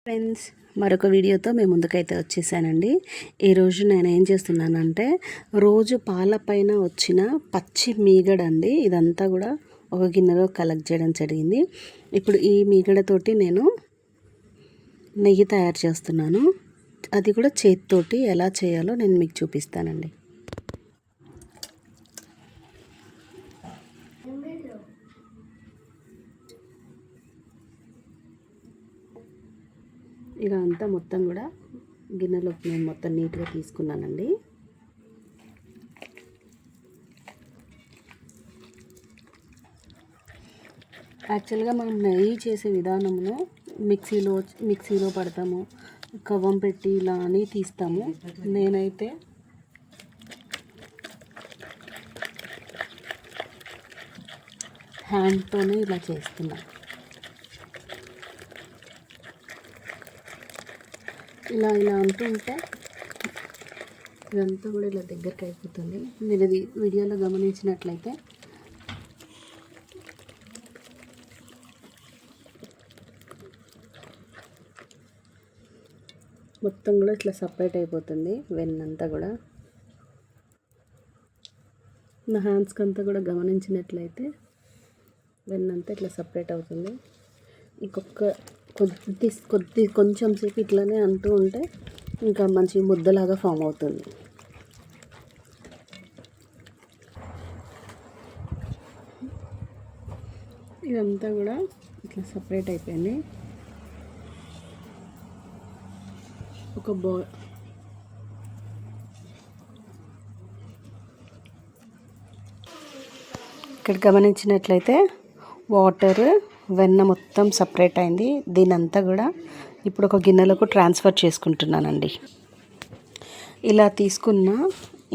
Friends, మరొక వీడియోతో మేము ముందుకైతే వచ్చేసానండి. ఈరోజు నేను ఏం చేస్తున్నానంటే రోజు పాలపైన వచ్చిన పచ్చి మీగడండి. ఇదంతా కూడా ఒక గిన్నెలో కలెక్ట్ చేయడం జరిగింది. ఇప్పుడు ఈ మీగడతోటి నేను నెయ్యి తయారు చేస్తున్నాను. అది కూడా చేతితోటి ఎలా చేయాలో నేను మీకు చూపిస్తానండి. ఇలా అంతా మొత్తం కూడా గిన్నెలోకి నేను మొత్తం నీట్గా తీసుకున్నానండి. యాక్చువల్గా మనం నెయ్యి చేసే విధానంలో మిక్సీలో పడతాము, కవ్వం పెట్టి ఇలా అని తీస్తాము. నేనైతే హ్యాండ్తోనే ఇలా చేస్తున్నా. ఇలా అంటుంటే ఇదంతా కూడా ఇలా దగ్గరికి అయిపోతుంది. మీరు ఇది వీడియోలో గమనించినట్లయితే మొత్తం కూడా ఇట్లా సపరేట్ అయిపోతుంది. వెన్నంతా కూడా నా హ్యాండ్స్కి అంతా కూడా గమనించినట్లయితే వెన్నంతా ఇట్లా సపరేట్ అవుతుంది. ఇంకొక కొంచెం సేపు ఇట్లానే అంటూ ఉంటే ఇంకా మంచి ముద్దలాగా ఫామ్ అవుతుంది. ఇదంతా కూడా ఇట్లా సపరేట్ అయిపోయింది. ఇక్కడ గమనించినట్లయితే వాటర్ వెన్న మొత్తం సపరేట్ అయింది. దీనంతా కూడా ఇప్పుడు ఒక గిన్నెలకు ట్రాన్స్ఫర్ చేసుకుంటున్నానండి. ఇలా తీసుకున్న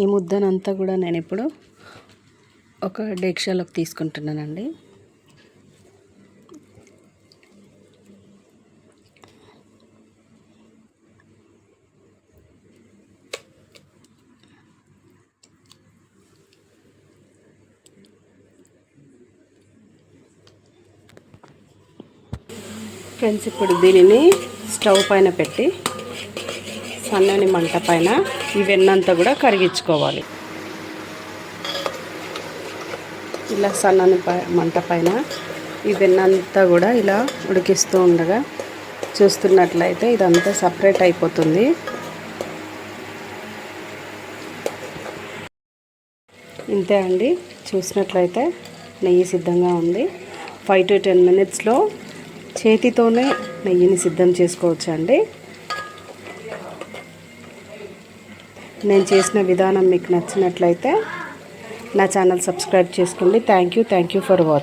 ఈ ముద్దనంతా కూడా నేను ఇప్పుడు ఒక డేక్షాలోకి తీసుకుంటున్నానండి. ఫ్రెండ్స్, ఇప్పుడు దీనిని స్టవ్ పైన పెట్టి సన్నని మంట పైన ఈ వెన్నంతా కూడా కరిగించుకోవాలి. ఇలా సన్నని మంట పైన ఈ వెన్నంతా కూడా ఇలా ఉడికిస్తూ ఉండగా చూస్తున్నట్లయితే ఇదంతా సపరేట్ అయిపోతుంది. ఇంతే అండి, చూసినట్లయితే నెయ్యి సిద్ధంగా ఉంది. 5 to 10 minutesలో చేతితోనే నెయ్యిని సిద్ధం చేసుకోవచ్చు అండి. నేను చేసిన విధానం మీకు నచ్చినట్లయితే నా ఛానల్ సబ్స్క్రైబ్ చేసుకోండి. Thank you for watching.